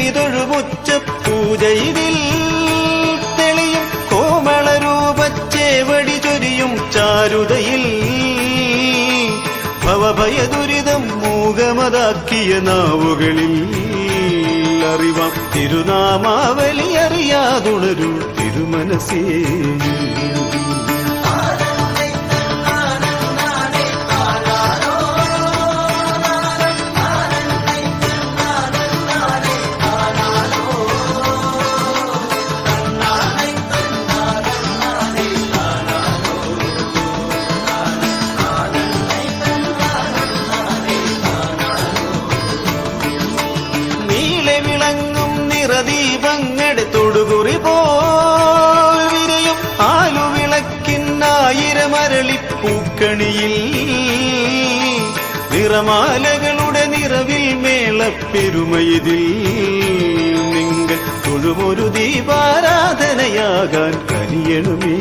കനിതൊഴുമുച്ച പൂജയിതിൽ തെളിയും കോമളരൂപച്ചേവടി ചൊരിയും ചാരുതയിൽ ഭവഭയദുരിതം മൂകമതാക്കിയ നാവുകളിൽ അറിവാം തിരുനാമാവലി അറിയാതുണരൂ തിരുമനസേ. ദീപങ്ങളുടെ തൊടുകുറി പോൽ വിരയും ആലുവിളക്കിന്നായിരമരളിപ്പൂക്കണിയിൽ നിറമാലകളുടെ നിറവിൽ മേളപ്പെരുമയിതിൽ നിങ്ങൾ തൊഴുമൊരു ദീപാരാധനയാകാൻ കനിയണമേ.